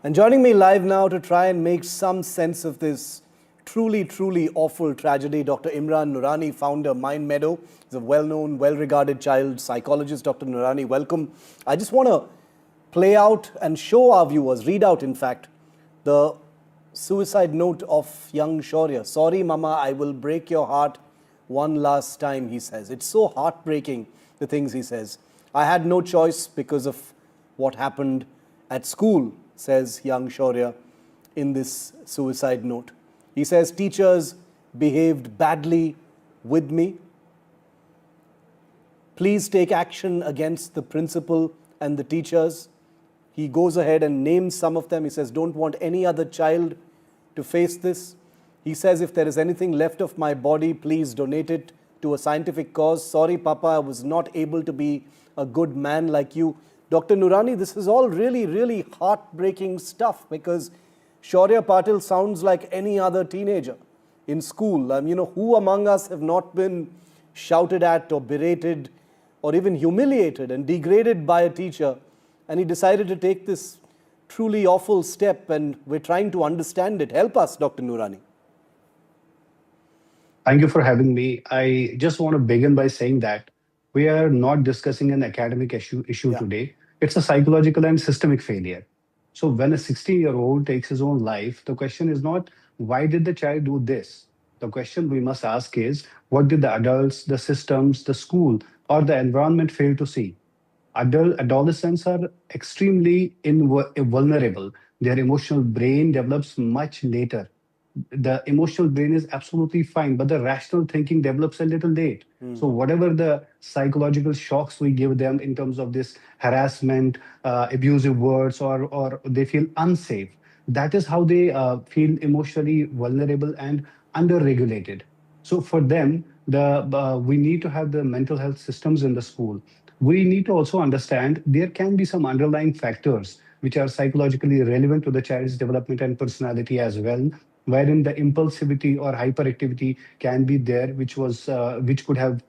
And joining me live now to try and make some sense of this truly, truly awful tragedy, Dr. Imran Noorani, founder Mind Meadow. He's a well-known, well-regarded child psychologist. Dr. Noorani, welcome. I just want to play out and show our viewers, read out in fact, the suicide note of young Shaurya. Sorry, Mama, I will break your heart one last time, he says. It's so heartbreaking, the things he says. I had no choice because of what happened at school, says young Shaurya in this suicide note. He says, teachers behaved badly with me. Please take action against the principal and the teachers. He goes ahead and names some of them. He says, don't want any other child to face this. He says, if there is anything left of my body, please donate it to a scientific cause. Sorry, Papa, I was not able to be a good man like you. Dr. Noorani, this is all really, really heartbreaking stuff because Shaurya Patil sounds like any other teenager in school. Who among us have not been shouted at or berated or even humiliated and degraded by a teacher? And he decided to take this truly awful step, and we're trying to understand it. Help us, Dr. Noorani. Thank you for having me. I just want to begin by saying that we are not discussing an academic issue Yeah. today. It's a psychological and systemic failure. So when a 16-year-old takes his own life, the question is not why did the child do this? The question we must ask is what did the adults, the systems, the school, or the environment fail to see? Adolescents are extremely vulnerable. Their emotional brain develops much later. The emotional brain is absolutely fine, but the rational thinking develops a little late. So whatever the psychological shocks we give them in terms of this harassment, abusive words, or they feel unsafe, that is how they feel emotionally vulnerable and underregulated. So for them, the we need to have the mental health systems in the school. We need to also understand there can be some underlying factors which are psychologically relevant to the child's development and personality as well, wherein the impulsivity or hyperactivity can be there, which could have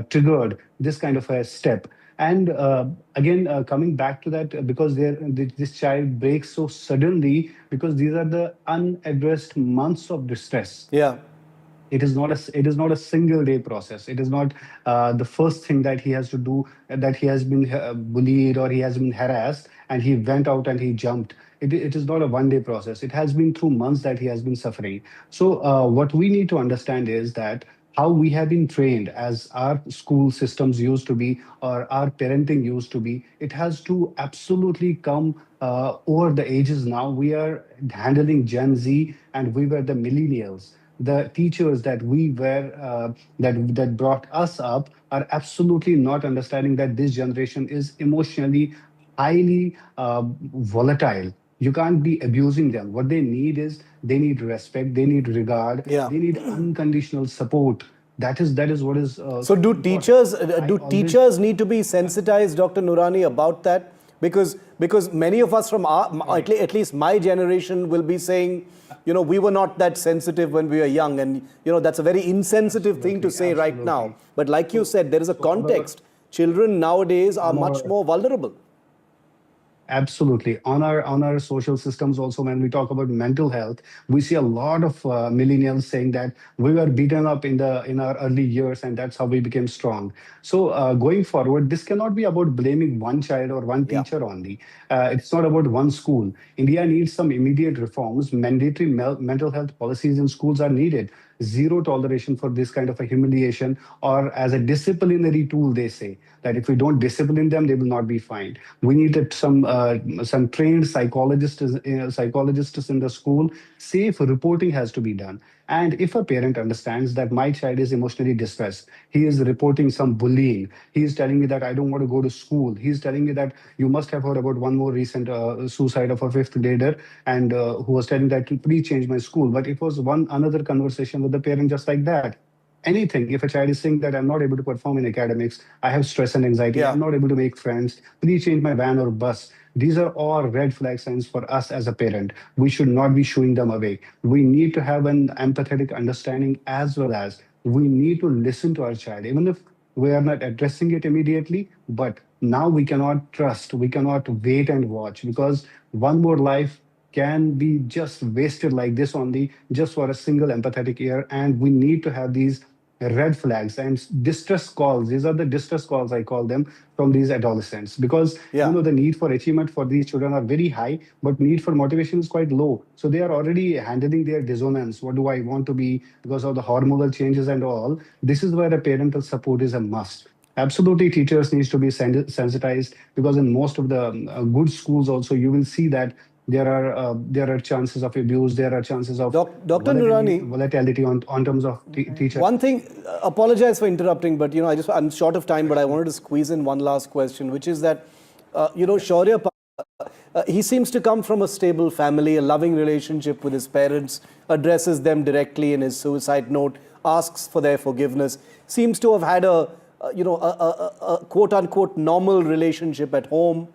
triggered this kind of a step. And again, coming back to that, because this child breaks so suddenly, because these are the unaddressed months of distress. Yeah. It is not a single day process. It is not the first thing that he has to do, that he has been bullied or he has been harassed and he went out and he jumped. It is not a one day process. It has been through months that he has been suffering. So what we need to understand is that how we have been trained as our school systems used to be or our parenting used to be, it has to absolutely come over the ages. Now we are handling Gen Z and we were the millennials. The teachers that we were that brought us up are absolutely not understanding that this generation is emotionally highly volatile. You can't be abusing them. What they need is they need respect, they need regard, Yeah. they need unconditional support. That is what is So so do important. teachers I do always teachers need to be sensitized, Dr. Noorani, about that? Because many of us from at least my generation will be saying, we were not that sensitive when we were young, and that's a very insensitive thing to absolutely, say right now. absolutely. But like you So said, there is a so context. Children nowadays are on much our more vulnerable. Absolutely. On our social systems also, when we talk about mental health, we see a lot of millennials saying that we were beaten up in our early years, and that's how we became strong. So going forward, this cannot be about blaming one child or one Yeah. teacher only. It's not about one school. India needs some immediate reforms. Mandatory mental health policies in schools are needed. Zero toleration for this kind of a humiliation, or as a disciplinary tool, they say that if we don't discipline them, they will not be fined. We needed some trained psychologists in the school. Safe reporting has to be done. And if a parent understands that my child is emotionally distressed, he is reporting some bullying, he is telling me that I don't want to go to school, he is telling me that you must have heard about one more recent suicide of a fifth grader, and who was telling that please change my school. But it was one another conversation with the parent just like that. Anything, if a child is saying that I'm not able to perform in academics, I have stress and anxiety, I'm Yeah. not able to make friends, please change my van or bus, these are all red flag signs for us as a parent. We should not be shooing them away. We need to have an empathetic understanding, as well as we need to listen to our child, even if we are not addressing it immediately. But now we cannot trust, we cannot wait and watch, because one more life can be just wasted like this only just for a single empathetic ear. And we need to have these red flags and distress calls. These are the distress calls, I call them, from these adolescents, because Yeah. the need for achievement for these children are very high, but need for motivation is quite low. So they are already handling their dissonance. What do I want to be because of the hormonal changes and all? This is where a parental support is a must. Absolutely, teachers needs to be sensitized, because in most of the good schools also you will see that there are chances of abuse, there are chances of Dr. Noorani, volatility on terms of teacher. one thing, apologize for interrupting, but I'm short of time, but I wanted to squeeze in one last question, which is that, Shaurya, he seems to come from a stable family, a loving relationship with his parents, addresses them directly in his suicide note, asks for their forgiveness, seems to have had a quote unquote normal relationship at home.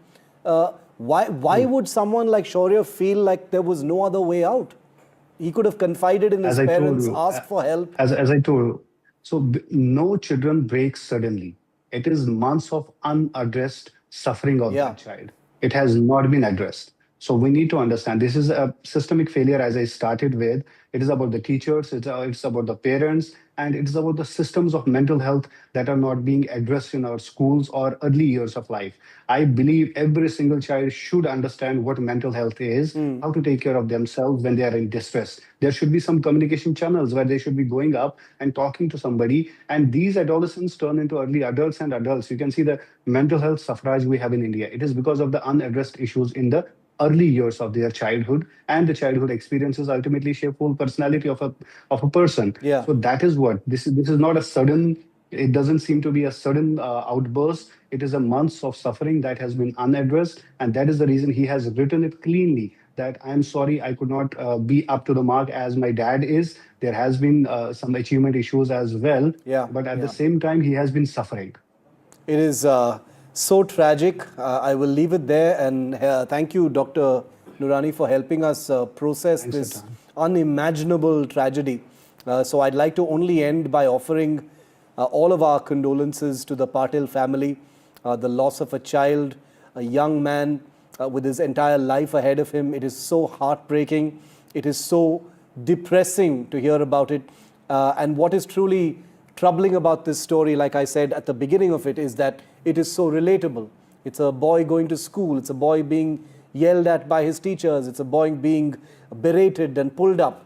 Why would someone like Shaurya feel like there was no other way out? He could have confided in his As I told parents, you, asked for help. as I told you, so no children break suddenly. It is months of unaddressed suffering of Yeah. that child. It has not been addressed. So we need to understand this is a systemic failure, as I started with. It is about the teachers, it's about the parents, and it is about the systems of mental health that are not being addressed in our schools or early years of life. I believe every single child should understand what mental health is, how to take care of themselves when they are in distress. There should be some communication channels where they should be going up and talking to somebody. And these adolescents turn into early adults and adults. You can see the mental health suffrage we have in India. It is because of the unaddressed issues in the early years of their childhood, and the childhood experiences ultimately shape whole personality of a person. Yeah. So that is what this is not a sudden, it doesn't seem to be a sudden outburst. It is a months of suffering that has been unaddressed, and that is the reason he has written it cleanly that I'm sorry I could not be up to the mark as my dad is. There has been some achievement issues as well, Yeah. but at the Yeah. same time he has been suffering. It is so tragic. I will leave it there. And thank you, Dr. Noorani, for helping us process Thanks, this Satan. unimaginable tragedy. So I'd like to only end by offering all of our condolences to the Patil family, the loss of a child, a young man with his entire life ahead of him. It is so heartbreaking. It is so depressing to hear about it. And what is truly troubling about this story, like I said at the beginning of it, is that it is so relatable. It's a boy going to school. It's a boy being yelled at by his teachers. It's a boy being berated and pulled up.